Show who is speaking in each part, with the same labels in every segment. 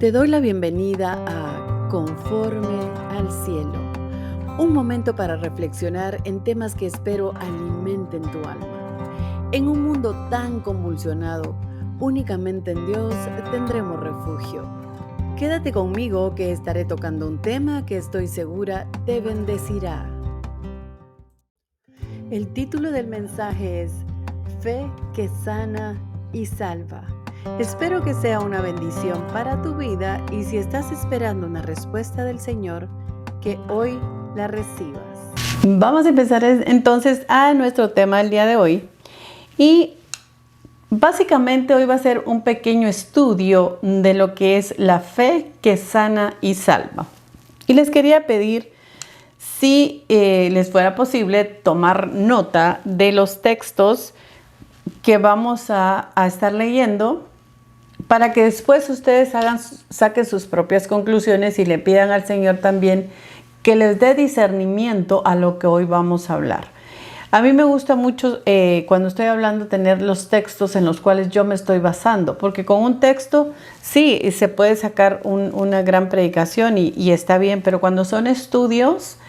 Speaker 1: Te doy la bienvenida a Conforme al Cielo, un momento para reflexionar en temas que espero alimenten tu alma. En un mundo tan convulsionado, únicamente en Dios tendremos refugio. Quédate conmigo que estaré tocando un tema que estoy segura te bendecirá. El título del mensaje es Fe que sana y salva. Espero que sea una bendición para tu vida y si estás esperando una respuesta del Señor, que hoy la recibas. Vamos a empezar entonces a nuestro tema del día de hoy. Y básicamente hoy va a ser un pequeño estudio de lo que es la fe que sana y salva. Y les quería pedir si les fuera posible tomar nota de los textos que vamos a estar leyendo para que después ustedes saquen sus propias conclusiones y le pidan al Señor también que les dé discernimiento a lo que hoy vamos a hablar. A mí me gusta mucho cuando estoy hablando tener los textos en los cuales yo me estoy basando, porque con un texto sí se puede sacar una gran predicación y está bien, pero cuando son estudios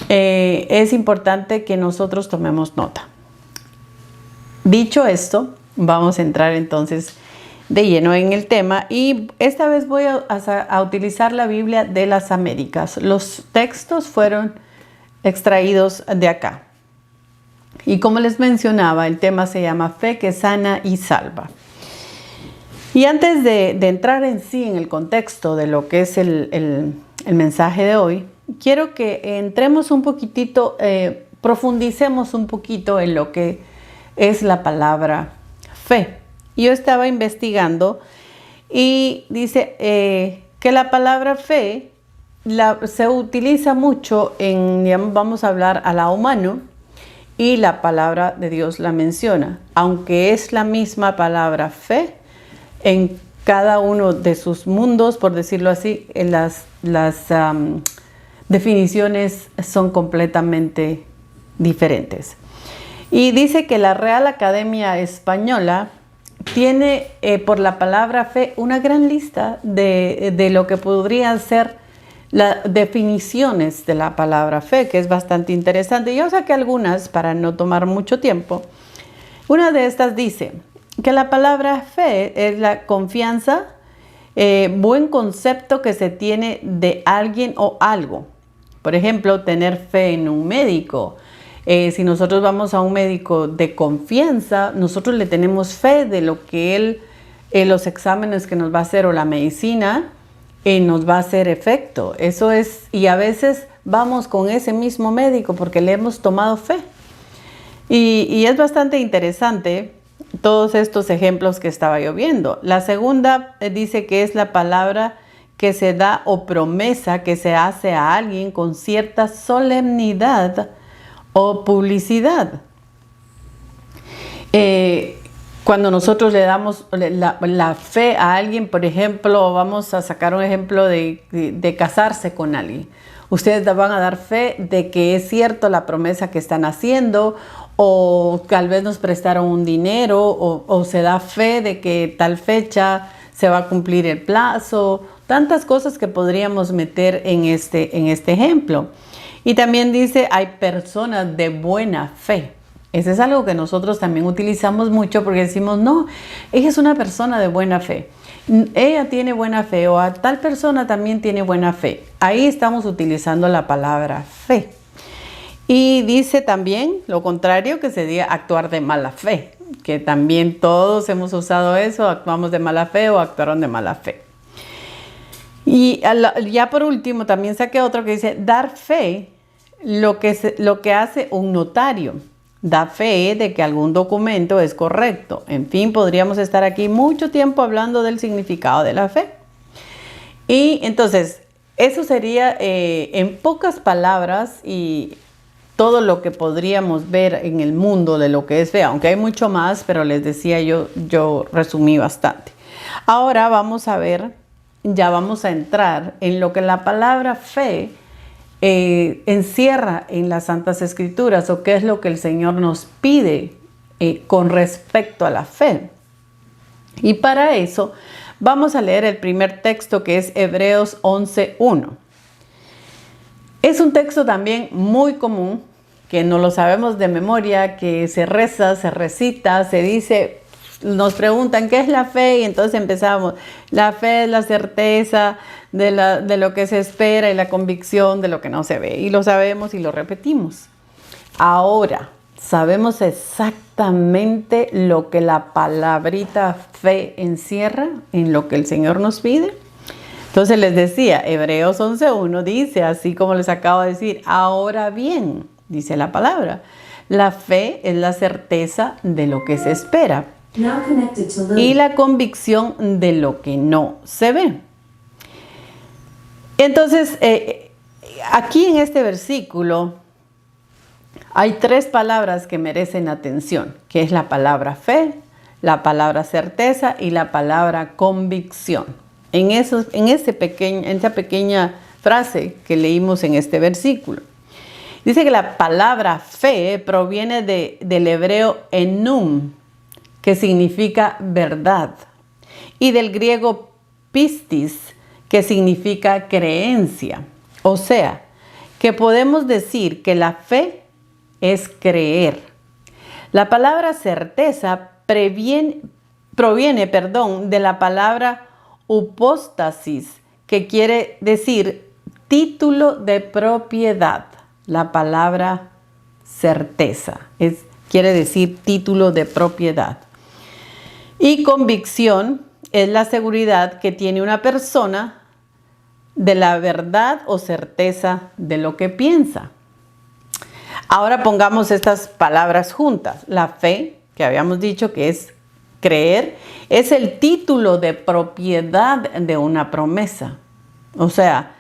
Speaker 1: es importante que nosotros tomemos nota. Dicho esto, vamos a entrar entonces de lleno en el tema y esta vez voy a utilizar la Biblia de las Américas. Los textos fueron extraídos de acá. Y como les mencionaba, el tema se llama Fe que sana y salva. Y antes de entrar en sí en el contexto de lo que es el mensaje de hoy, quiero que entremos un poquitito, profundicemos un poquito en lo que es la palabra fe. Yo estaba investigando y dice que la palabra fe se utiliza mucho vamos a hablar a la humano, y la palabra de Dios la menciona, aunque es la misma palabra fe en cada uno de sus mundos, por decirlo así, en las definiciones son completamente diferentes. Y dice que la Real Academia Española tiene por la palabra fe una gran lista de lo que podrían ser las definiciones de la palabra fe, que es bastante interesante. Yo saqué algunas para no tomar mucho tiempo. Una de estas dice que la palabra fe es la confianza, buen concepto que se tiene de alguien o algo. Por ejemplo, tener fe en un médico. Si nosotros vamos a un médico de confianza, nosotros le tenemos fe de lo que él, los exámenes que nos va a hacer o la medicina, nos va a hacer efecto. Eso es, y a veces vamos con ese mismo médico porque le hemos tomado fe. Y es bastante interesante todos estos ejemplos que estaba yo viendo. La segunda dice que es la palabra que se da o promesa que se hace a alguien con cierta solemnidad o publicidad. Cuando nosotros le damos la fe a alguien, por ejemplo, vamos a sacar un ejemplo de casarse con alguien. Ustedes van a dar fe de que es cierto la promesa que están haciendo, o tal vez nos prestaron un dinero, o se da fe de que tal fecha se va a cumplir el plazo. Tantas cosas que podríamos meter en este ejemplo. Y también dice, hay personas de buena fe. Eso es algo que nosotros también utilizamos mucho porque decimos, no, ella es una persona de buena fe. Ella tiene buena fe o a tal persona también tiene buena fe. Ahí estamos utilizando la palabra fe. Y dice también lo contrario, que sería actuar de mala fe. Que también todos hemos usado eso, actuamos de mala fe o actuaron de mala fe. Y ya por último también saqué otro que dice, dar fe. Lo que hace un notario, da fe de que algún documento es correcto. En fin, podríamos estar aquí mucho tiempo hablando del significado de la fe. Y entonces, eso sería en pocas palabras y todo lo que podríamos ver en el mundo de lo que es fe, aunque hay mucho más, pero les decía yo resumí bastante. Ahora vamos a ver, ya vamos a entrar en lo que la palabra fe encierra en las Santas Escrituras, o qué es lo que el Señor nos pide con respecto a la fe. Y para eso Vamos a leer el primer texto, que es Hebreos 11:1. Es un texto también muy común, que no lo sabemos de memoria, que se reza, se recita, se dice, nos preguntan ¿qué es la fe? Y entonces empezamos: la fe es la certeza de lo que se espera y la convicción de lo que no se ve. Y lo sabemos y lo repetimos. Ahora, ¿sabemos exactamente lo que la palabrita fe encierra en lo que el Señor nos pide? Entonces les decía, Hebreos 11:1 dice, así como les acabo de decir, ahora bien, dice la palabra, la fe es la certeza de lo que se espera y la convicción de lo que no se ve. Entonces, aquí en este versículo hay 3 palabras que merecen atención, que es la palabra fe, la palabra certeza y la palabra convicción. En esa pequeña frase que leímos en este versículo. Dice que la palabra fe proviene del hebreo enum, que significa verdad, y del griego pistis, que significa creencia. O sea, que podemos decir que la fe es creer. La palabra certeza proviene de la palabra upóstasis, que quiere decir título de propiedad. La palabra certeza quiere decir título de propiedad. Y convicción es la seguridad que tiene una persona de la verdad o certeza de lo que piensa. Ahora pongamos estas palabras juntas. La fe, que habíamos dicho que es creer, es el título de propiedad de una promesa. O sea,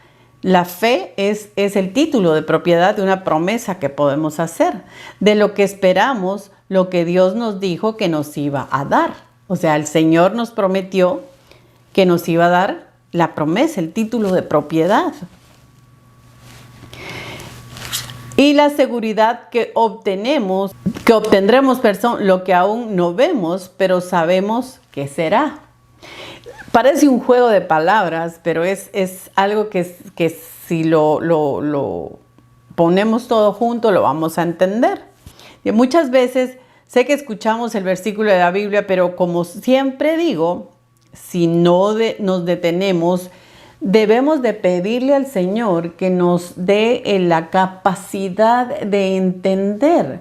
Speaker 1: la fe es el título de propiedad de una promesa que podemos hacer, de lo que esperamos, lo que Dios nos dijo que nos iba a dar. O sea, el Señor nos prometió que nos iba a dar la promesa, el título de propiedad. Y la seguridad que obtendremos, lo que aún no vemos, pero sabemos que será. Parece un juego de palabras, pero es algo que si lo ponemos todo junto, lo vamos a entender. Y muchas veces sé que escuchamos el versículo de la Biblia, pero como siempre digo, si no nos detenemos, debemos de pedirle al Señor que nos dé la capacidad de entender.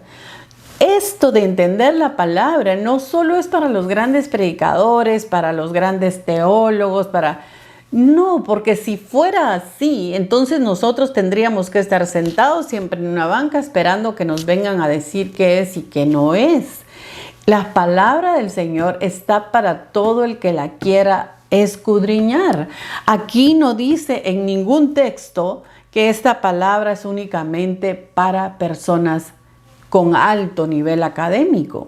Speaker 1: Esto de entender la palabra no solo es para los grandes predicadores, para los grandes teólogos, No, porque si fuera así, entonces nosotros tendríamos que estar sentados siempre en una banca esperando que nos vengan a decir qué es y qué no es. La palabra del Señor está para todo el que la quiera escudriñar. Aquí no dice en ningún texto que esta palabra es únicamente para personas con alto nivel académico,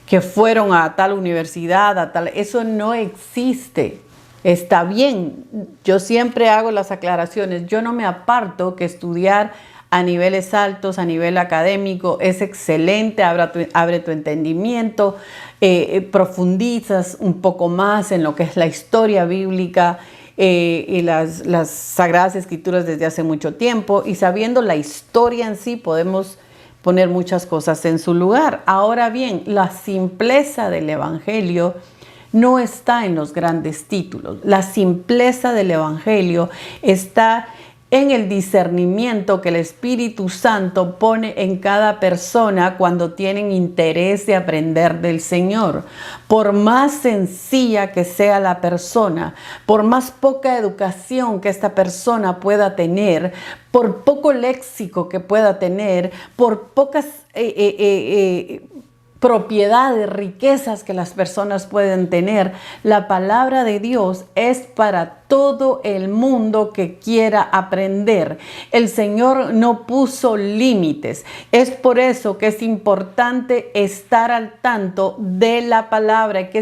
Speaker 1: que fueron a tal universidad, eso no existe. Está bien, yo siempre hago las aclaraciones, yo no me aparto que estudiar a niveles altos, a nivel académico, es excelente, abre tu entendimiento, profundizas un poco más en lo que es la historia bíblica y las Sagradas Escrituras desde hace mucho tiempo, y sabiendo la historia en sí podemos poner muchas cosas en su lugar. Ahora bien, la simpleza del Evangelio no está en los grandes títulos. La simpleza del Evangelio está en el discernimiento que el Espíritu Santo pone en cada persona cuando tienen interés de aprender del Señor. Por más sencilla que sea la persona, por más poca educación que esta persona pueda tener, por poco léxico que pueda tener, por pocas propiedades, riquezas que las personas pueden tener, la palabra de Dios es para todo el mundo que quiera aprender. El Señor no puso límites. Es por eso que es importante estar al tanto de la palabra, qué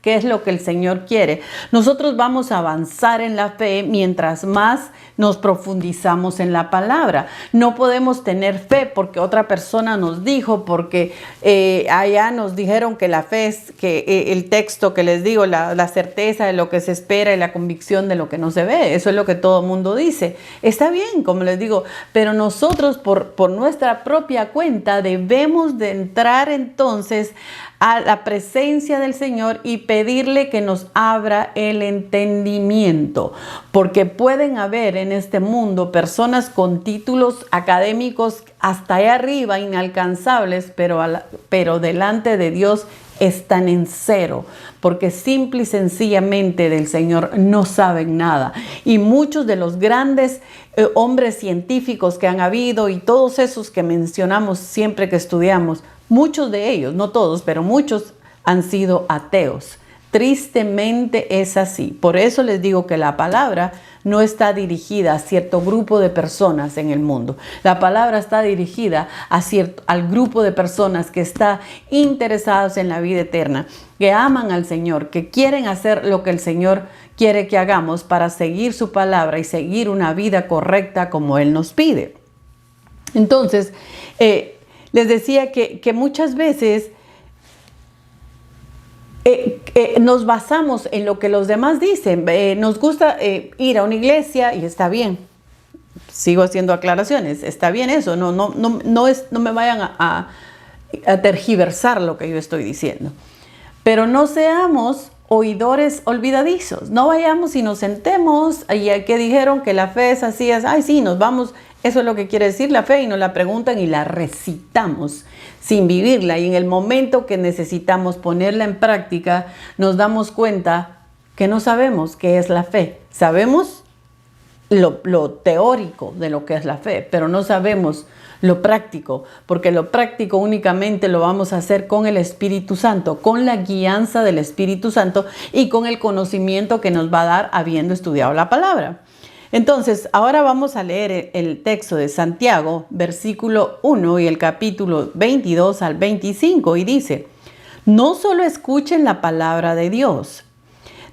Speaker 1: es lo que el Señor quiere. Nosotros vamos a avanzar en la fe mientras más nos profundizamos en la palabra. No podemos tener fe porque otra persona nos dijo, porque allá nos dijeron que la fe es el texto que les digo, la certeza de lo que se espera y la convicción de lo que no se ve. Eso es lo que todo el mundo dice. Está bien, como les digo, pero nosotros por nuestra propia cuenta debemos de entrar entonces a la presencia del Señor y pedirle que nos abra el entendimiento, porque pueden haber en este mundo personas con títulos académicos hasta allá arriba, inalcanzables, pero delante de Dios están en cero, porque simple y sencillamente del Señor no saben nada. Y muchos de los grandes hombres científicos que han habido y todos esos que mencionamos siempre que estudiamos, muchos de ellos, no todos, pero muchos han sido ateos. Tristemente es así. Por eso les digo que la palabra no está dirigida a cierto grupo de personas en el mundo. La palabra está dirigida al grupo de personas que está interesados en la vida eterna, que aman al Señor, que quieren hacer lo que el Señor quiere que hagamos para seguir su palabra y seguir una vida correcta como Él nos pide. Entonces, les decía que muchas veces nos basamos en lo que los demás dicen. Nos gusta ir a una iglesia y está bien. Sigo haciendo aclaraciones. Está bien eso. No me vayan a tergiversar lo que yo estoy diciendo. Pero no seamos oidores olvidadizos. No vayamos y nos sentemos y que dijeron que la fe es así, ay sí, nos vamos. Eso es lo que quiere decir la fe y nos la preguntan y la recitamos sin vivirla. Y en el momento que necesitamos ponerla en práctica, nos damos cuenta que no sabemos qué es la fe. Sabemos lo teórico de lo que es la fe, pero no sabemos lo práctico, porque lo práctico únicamente lo vamos a hacer con el Espíritu Santo, con la guianza del Espíritu Santo y con el conocimiento que nos va a dar habiendo estudiado la palabra. Entonces, ahora vamos a leer el texto de Santiago, versículo 1 y el capítulo 22 al 25, y dice: no solo escuchen la palabra de Dios,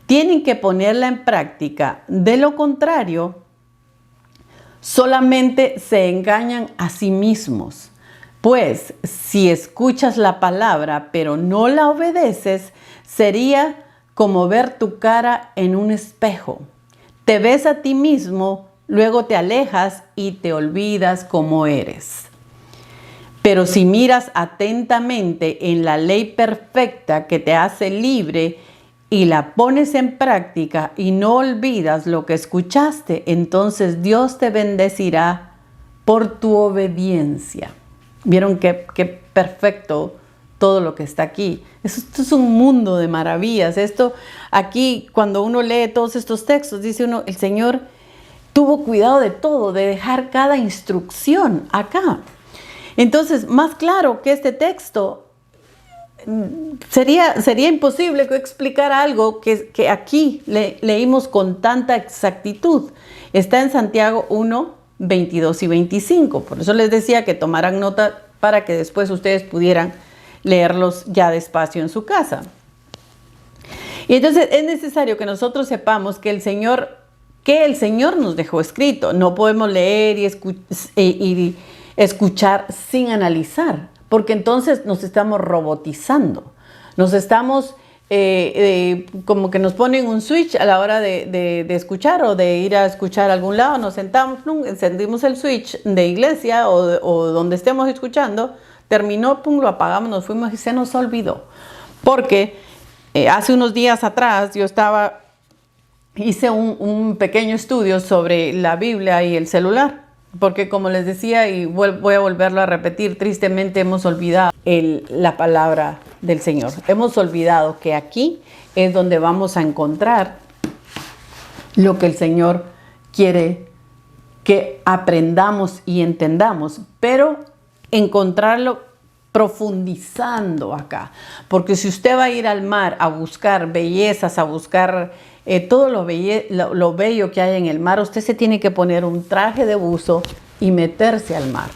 Speaker 1: tienen que ponerla en práctica. De lo contrario, solamente se engañan a sí mismos. Pues, si escuchas la palabra pero no la obedeces, sería como ver tu cara en un espejo. Te ves a ti mismo, luego te alejas y te olvidas cómo eres. Pero si miras atentamente en la ley perfecta que te hace libre y la pones en práctica y no olvidas lo que escuchaste, entonces Dios te bendecirá por tu obediencia. ¿Vieron qué perfecto todo lo que está aquí? Esto es un mundo de maravillas. Esto aquí, cuando uno lee todos estos textos, dice uno, el Señor tuvo cuidado de todo, de dejar cada instrucción acá. Entonces, más claro que este texto, sería imposible que explicara algo que aquí leímos con tanta exactitud. Está en Santiago 1, 22 y 25. Por eso les decía que tomaran nota para que después ustedes pudieran leerlos ya despacio en su casa. Y entonces es necesario que nosotros sepamos que el Señor nos dejó escrito. No podemos leer y escuchar sin analizar, porque entonces nos estamos robotizando. Nos estamos, como que nos ponen un switch a la hora de escuchar o de ir a escuchar a algún lado. Nos sentamos, encendimos el switch de iglesia o donde estemos escuchando. Terminó, lo apagamos, nos fuimos y se nos olvidó. Porque hace unos días atrás hice un pequeño estudio sobre la Biblia y el celular. Porque como les decía, y voy a volverlo a repetir, tristemente hemos olvidado la palabra del Señor. Hemos olvidado que aquí es donde vamos a encontrar lo que el Señor quiere que aprendamos y entendamos. Pero encontrarlo profundizando acá, porque si usted va a ir al mar a buscar bellezas, a buscar todo lo bello que hay en el mar, usted se tiene que poner un traje de buzo y meterse al mar.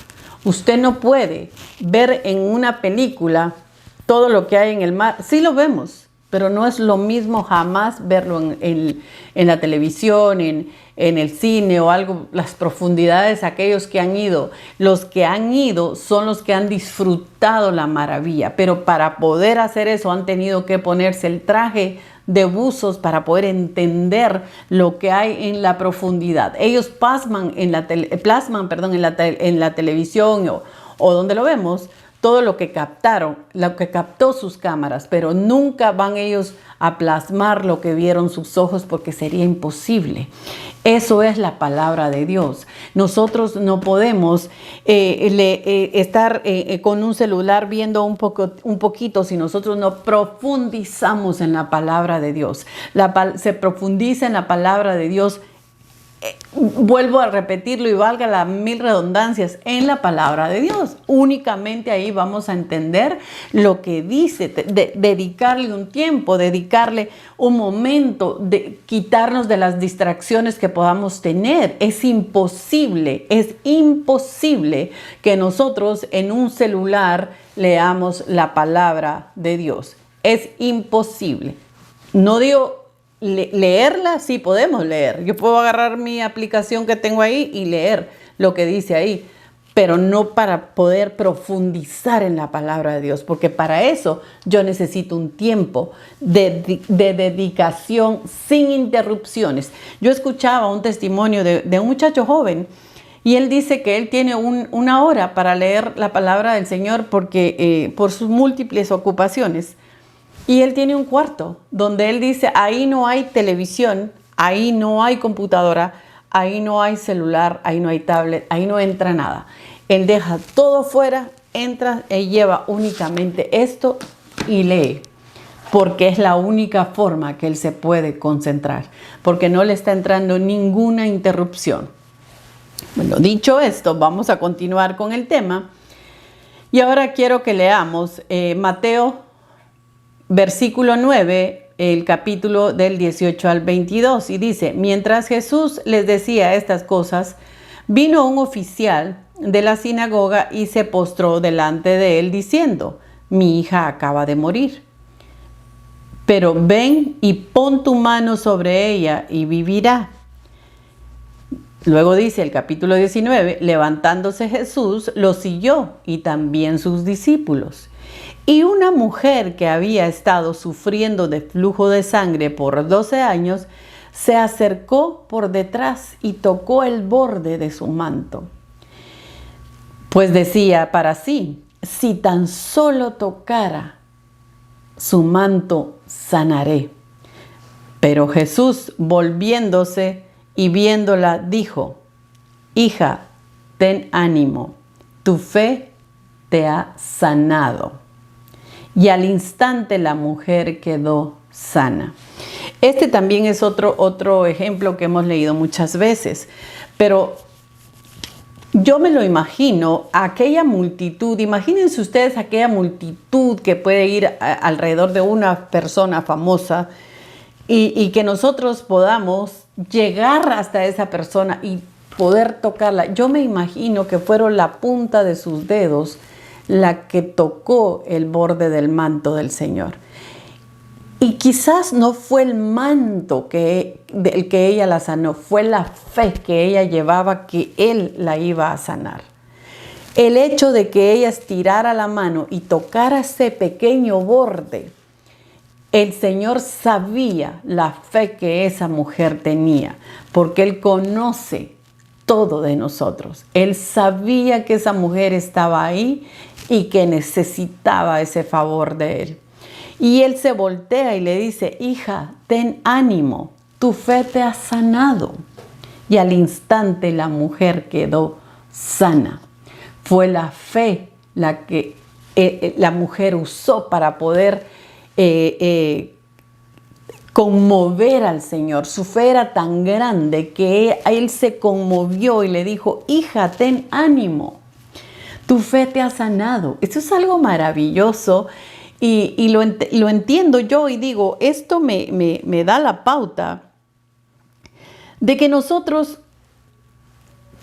Speaker 1: Usted no puede ver en una película todo lo que hay en el mar. Sí lo vemos, pero no es lo mismo jamás verlo en la televisión, en el cine o algo, las profundidades, aquellos que han ido. Los que han ido son los que han disfrutado la maravilla, pero para poder hacer eso han tenido que ponerse el traje de buzos para poder entender lo que hay en la profundidad. Ellos plasman en la televisión o donde lo vemos, todo lo que captaron, lo que captó sus cámaras, pero nunca van ellos a plasmar lo que vieron sus ojos porque sería imposible. Eso es la palabra de Dios. Nosotros no podemos estar con un celular viendo un poquito si nosotros no profundizamos en la palabra de Dios. Se profundiza en la palabra de Dios. Vuelvo a repetirlo y valga las mil redundancias, en la palabra de Dios. Únicamente ahí vamos a entender lo que dice, dedicarle un tiempo, dedicarle un momento, quitarnos de las distracciones que podamos tener. Es imposible que nosotros en un celular leamos la palabra de Dios. Es imposible. No digo leerla, sí podemos leer. Yo puedo agarrar mi aplicación que tengo ahí y leer lo que dice ahí, pero no para poder profundizar en la palabra de Dios, porque para eso yo necesito un tiempo de dedicación sin interrupciones. Yo escuchaba un testimonio de un muchacho joven y él dice que él tiene una hora para leer la palabra del Señor porque por sus múltiples ocupaciones. Y él tiene un cuarto donde él dice, ahí no hay televisión, ahí no hay computadora, ahí no hay celular, ahí no hay tablet, ahí no entra nada. Él deja todo fuera, entra y lleva únicamente esto y lee, porque es la única forma que él se puede concentrar, porque no le está entrando ninguna interrupción. Bueno, dicho esto, vamos a continuar con el tema. Y ahora quiero que leamos Mateo versículo 9, el capítulo del 18 al 22, y dice, mientras Jesús les decía estas cosas, vino un oficial de la sinagoga y se postró delante de él diciendo, mi hija acaba de morir, pero ven y pon tu mano sobre ella y vivirá. Luego dice el capítulo 19, levantándose Jesús, lo siguió y también sus discípulos. Y una mujer que había estado sufriendo de flujo de sangre por 12 años, se acercó por detrás y tocó el borde de su manto. Pues decía para sí, si tan solo tocara su manto, sanaré. Pero Jesús, volviéndose y viéndola, dijo, hija, ten ánimo, tu fe te ha sanado. Y al instante la mujer quedó sana. Este también es otro ejemplo que hemos leído muchas veces, pero yo me lo imagino, aquella multitud, imagínense ustedes aquella multitud que puede ir alrededor de una persona famosa y que nosotros podamos llegar hasta esa persona y poder tocarla. Yo me imagino que fueron la punta de sus dedos la que tocó el borde del manto del Señor. Y quizás no fue el manto del que ella la sanó, fue la fe que ella llevaba que Él la iba a sanar. El hecho de que ella estirara la mano y tocara ese pequeño borde, el Señor sabía la fe que esa mujer tenía, porque Él conoce todo de nosotros. Él sabía que esa mujer estaba ahí y que necesitaba ese favor de Él. Y Él se voltea y le dice, hija, ten ánimo, tu fe te ha sanado. Y al instante la mujer quedó sana. Fue la fe la que la mujer usó para poder conmover al Señor. Su fe era tan grande que Él se conmovió y le dijo, hija, ten ánimo, tu fe te ha sanado. Esto es algo maravilloso y lo entiendo yo y digo, esto me da la pauta de que nosotros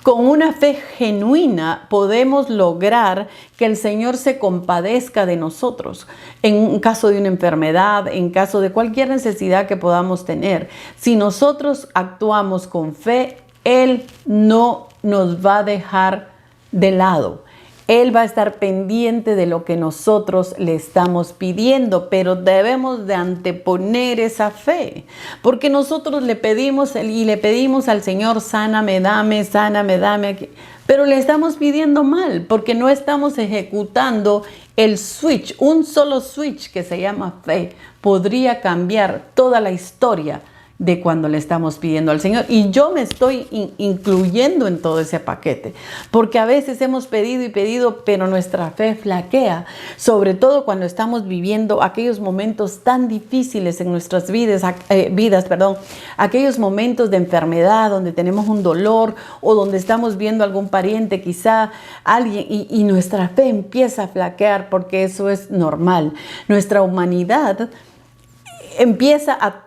Speaker 1: con una fe genuina podemos lograr que el Señor se compadezca de nosotros en caso de una enfermedad, en caso de cualquier necesidad que podamos tener. Si nosotros actuamos con fe, Él no nos va a dejar de lado. Él va a estar pendiente de lo que nosotros le estamos pidiendo, pero debemos de anteponer esa fe, porque nosotros le pedimos al Señor, sáname, dame, pero le estamos pidiendo mal, porque no estamos ejecutando el switch. Un solo switch que se llama fe podría cambiar toda la historia de cuando le estamos pidiendo al Señor. Y yo me estoy incluyendo en todo ese paquete, porque a veces hemos pedido y pedido, pero nuestra fe flaquea, sobre todo cuando estamos viviendo aquellos momentos tan difíciles en nuestras vidas, aquellos momentos de enfermedad, donde tenemos un dolor o donde estamos viendo algún pariente, quizá alguien, y nuestra fe empieza a flaquear, porque eso es normal. Nuestra humanidad empieza a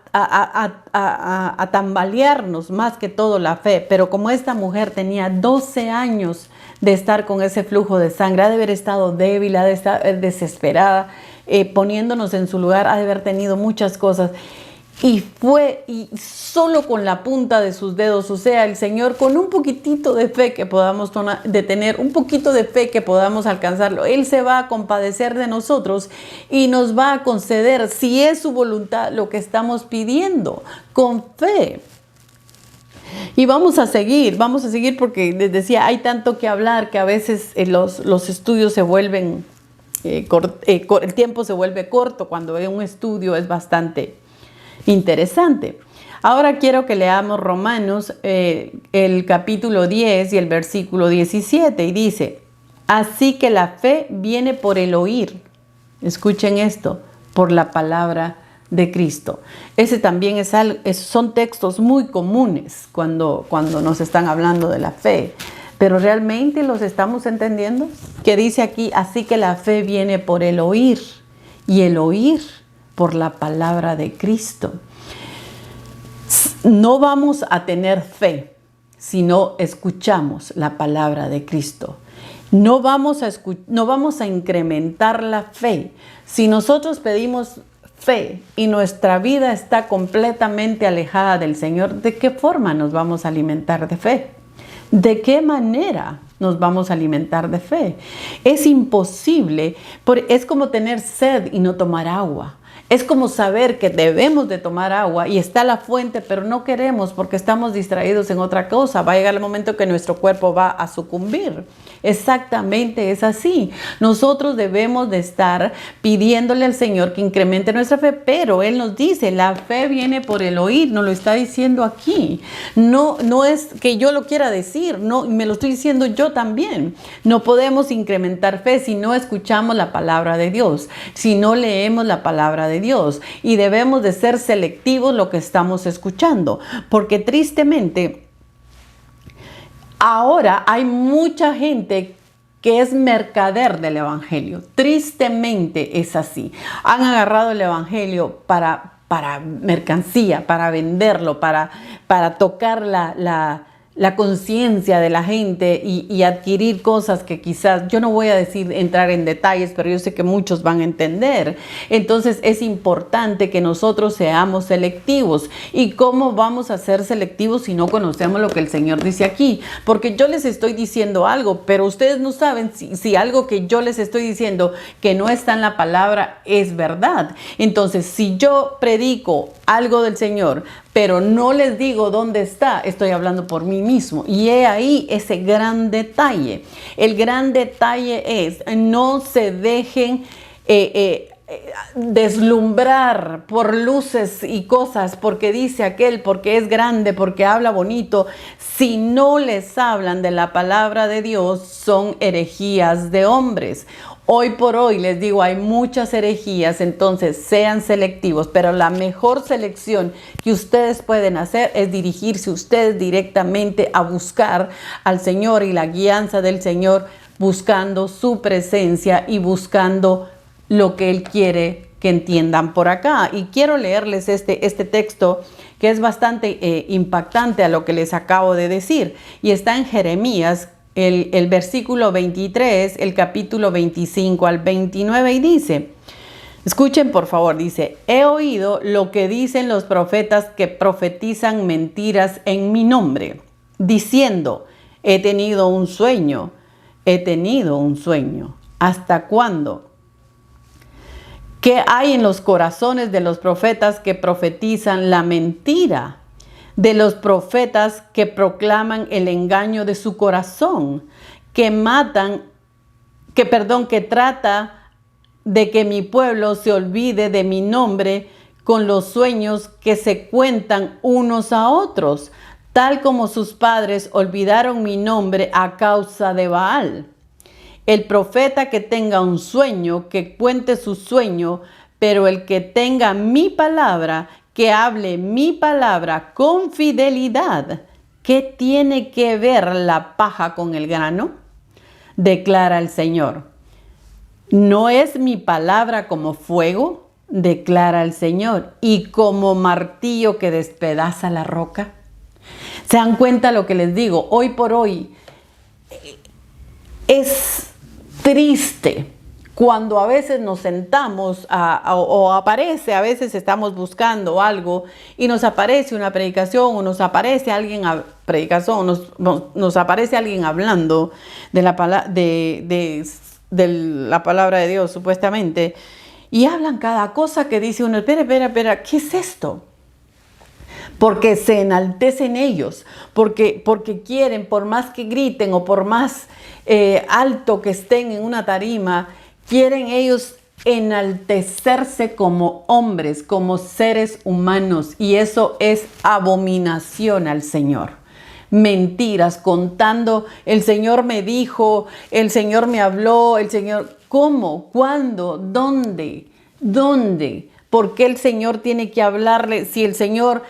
Speaker 1: tambalearnos más que todo la fe, pero como esta mujer tenía 12 años de estar con ese flujo de sangre, ha de haber estado débil, ha de estar desesperada, poniéndonos en su lugar, ha de haber tenido muchas cosas. Y solo con la punta de sus dedos, o sea, el Señor, con un poquitito de fe que podamos tener, un poquito de fe que podamos alcanzarlo, Él se va a compadecer de nosotros y nos va a conceder, si es su voluntad, lo que estamos pidiendo, con fe. Y vamos a seguir porque les decía, hay tanto que hablar que a veces los estudios se vuelven, el tiempo se vuelve corto cuando un estudio es bastante interesante. Ahora quiero que leamos Romanos, el capítulo 10 y el versículo 17, y dice: así que la fe viene por el oír. Escuchen esto, por la palabra de Cristo. Ese también son textos muy comunes cuando nos están hablando de la fe, pero ¿realmente los estamos entendiendo? Que dice aquí, así que la fe viene por el oír, y el oír por la palabra de Cristo. No vamos a tener fe si no escuchamos la palabra de Cristo. No vamos a incrementar la fe. Si nosotros pedimos fe y nuestra vida está completamente alejada del Señor, ¿de qué forma nos vamos a alimentar de fe? ¿De qué manera nos vamos a alimentar de fe? Es imposible, es como tener sed y no tomar agua. Es como saber que debemos de tomar agua y está la fuente, pero no queremos porque estamos distraídos en otra cosa. Va a llegar el momento que nuestro cuerpo va a sucumbir. Exactamente es así. Nosotros debemos de estar pidiéndole al Señor que incremente nuestra fe, pero Él nos dice, la fe viene por el oír, nos lo está diciendo aquí. No es que yo lo quiera decir, no, me lo estoy diciendo yo también. No podemos incrementar fe si no escuchamos la palabra de Dios, si no leemos la palabra de Dios, y debemos de ser selectivos lo que estamos escuchando, porque tristemente ahora hay mucha gente que es mercader del evangelio. Tristemente es así. Han agarrado el evangelio para mercancía, para venderlo, para tocar la conciencia de la gente y adquirir cosas que quizás, yo no voy a entrar en detalles, pero yo sé que muchos van a entender. Entonces es importante que nosotros seamos selectivos. ¿Y cómo vamos a ser selectivos si no conocemos lo que el Señor dice aquí? Porque yo les estoy diciendo algo, pero ustedes no saben si algo que yo les estoy diciendo que no está en la palabra es verdad. Entonces, si yo predico algo del Señor, pero no les digo dónde está, estoy hablando por mí mismo. Y he ahí ese gran detalle. El gran detalle es, no se dejen deslumbrar por luces y cosas, porque dice aquel, porque es grande, porque habla bonito. Si no les hablan de la palabra de Dios, son herejías de hombres. Hoy por hoy les digo, hay muchas herejías, entonces sean selectivos, pero la mejor selección que ustedes pueden hacer es dirigirse ustedes directamente a buscar al Señor y la guianza del Señor, buscando su presencia y buscando lo que Él quiere que entiendan por acá. Y quiero leerles este texto que es bastante impactante a lo que les acabo de decir. Y está en Jeremías, el versículo 23, el capítulo 25 al 29, y dice, escuchen por favor, dice, he oído lo que dicen los profetas que profetizan mentiras en mi nombre, diciendo, he tenido un sueño. ¿Hasta cuándo? ¿Qué hay en los corazones de los profetas que profetizan la mentira? De los profetas que proclaman el engaño de su corazón, que trata de que mi pueblo se olvide de mi nombre con los sueños que se cuentan unos a otros, tal como sus padres olvidaron mi nombre a causa de Baal. El profeta que tenga un sueño, que cuente su sueño, pero el que tenga mi palabra, que hable mi palabra con fidelidad. ¿Qué tiene que ver la paja con el grano? Declara el Señor. ¿No es mi palabra como fuego? Declara el Señor. Y como martillo que despedaza la roca. ¿Se dan cuenta lo que les digo? Hoy por hoy es triste cuando a veces nos sentamos o aparece, a veces estamos buscando algo y nos aparece una predicación o nos aparece alguien nos aparece alguien hablando de la palabra de Dios supuestamente, y hablan cada cosa que dice uno, espera, ¿qué es esto? Porque se enaltecen ellos, porque quieren, por más que griten o por más alto que estén en una tarima, quieren ellos enaltecerse como hombres, como seres humanos, y eso es abominación al Señor. Mentiras, contando, el Señor me dijo, el Señor me habló, el Señor, ¿cómo? ¿Cuándo? ¿Dónde? ¿Por qué el Señor tiene que hablarle si el Señor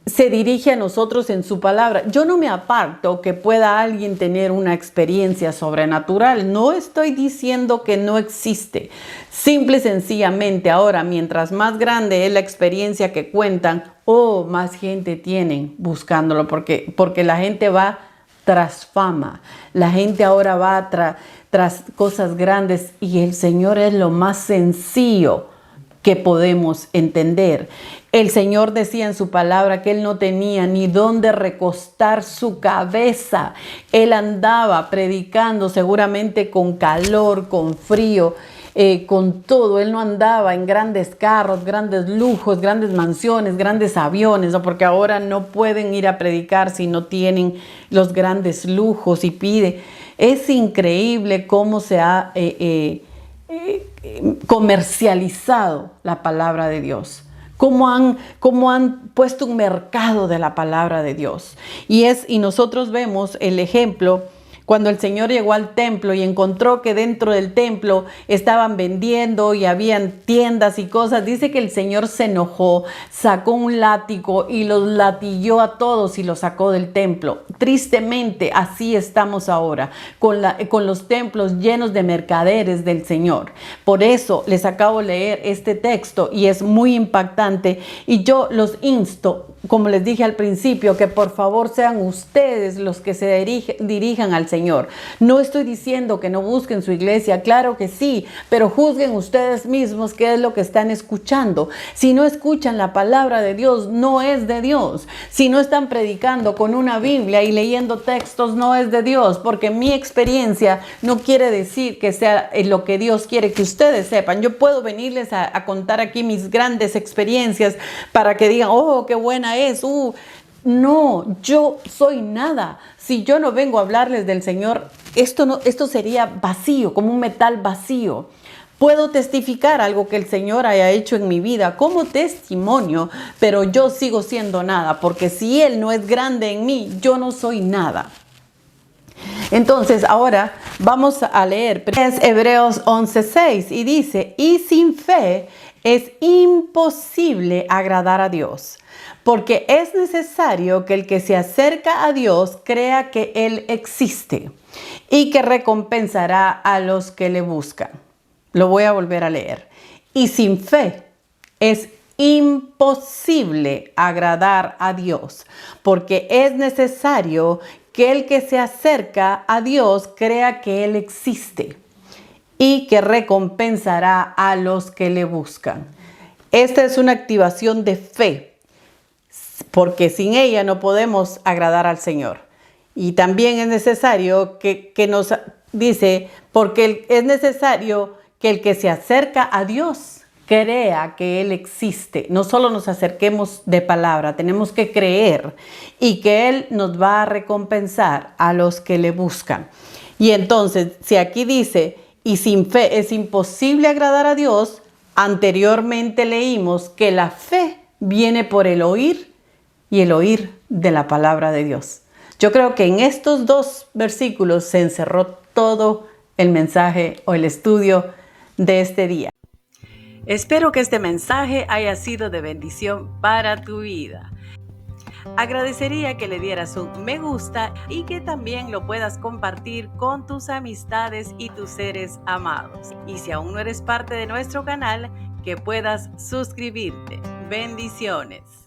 Speaker 1: se dirige a nosotros en su palabra? Yo no me aparto que pueda alguien tener una experiencia sobrenatural. No estoy diciendo que no existe. Simple y sencillamente ahora, mientras más grande es la experiencia que cuentan, más gente tienen buscándolo, porque la gente va tras fama. La gente ahora va tras cosas grandes, y el Señor es lo más sencillo que podemos entender. El Señor decía en su palabra que Él no tenía ni dónde recostar su cabeza. Él andaba predicando seguramente con calor, con frío, con todo. Él no andaba en grandes carros, grandes lujos, grandes mansiones, grandes aviones, ¿no? Porque ahora no pueden ir a predicar si no tienen los grandes lujos, y pide. Es increíble cómo se ha comercializado la palabra de Dios, cómo han puesto un mercado de la palabra de Dios. Y nosotros vemos el ejemplo cuando el Señor llegó al templo y encontró que dentro del templo estaban vendiendo y habían tiendas y cosas. Dice que el Señor se enojó, sacó un látigo y los latilló a todos y los sacó del templo. Tristemente, así estamos ahora, con los templos llenos de mercaderes del Señor. Por eso les acabo de leer este texto y es muy impactante, y yo los insto, como les dije al principio, que por favor sean ustedes los que se dirijan al Señor. No estoy diciendo que no busquen su iglesia, claro que sí, pero juzguen ustedes mismos qué es lo que están escuchando. Si no escuchan la palabra de Dios, no es de Dios. Si no están predicando con una Biblia y leyendo textos, no es de Dios, porque mi experiencia no quiere decir que sea lo que Dios quiere que ustedes sepan. Yo puedo venirles a contar aquí mis grandes experiencias para que digan, oh, qué buena es. No, yo soy nada. Si yo no vengo a hablarles del Señor, esto sería vacío, como un metal vacío. Puedo testificar algo que el Señor haya hecho en mi vida como testimonio, pero yo sigo siendo nada, porque si Él no es grande en mí, yo no soy nada. Entonces ahora vamos a leer Hebreos 11:6, y dice, y sin fe es imposible agradar a Dios, porque es necesario que el que se acerca a Dios crea que Él existe y que recompensará a los que le buscan. Lo voy a volver a leer. Y sin fe es imposible agradar a Dios, porque es necesario que el que se acerca a Dios crea que Él existe y que recompensará a los que le buscan. Esta es una activación de fe, porque sin ella no podemos agradar al Señor. Y también es necesario que nos dice, porque es necesario que el que se acerca a Dios crea que Él existe. No solo nos acerquemos de palabra, tenemos que creer y que Él nos va a recompensar a los que le buscan. Y entonces, si aquí dice, y sin fe es imposible agradar a Dios, anteriormente leímos que la fe viene por el oír y el oír de la palabra de Dios. Yo creo que en estos dos versículos se encerró todo el mensaje o el estudio de este día. Espero que este mensaje haya sido de bendición para tu vida. Agradecería que le dieras un me gusta y que también lo puedas compartir con tus amistades y tus seres amados. Y si aún no eres parte de nuestro canal, que puedas suscribirte. Bendiciones.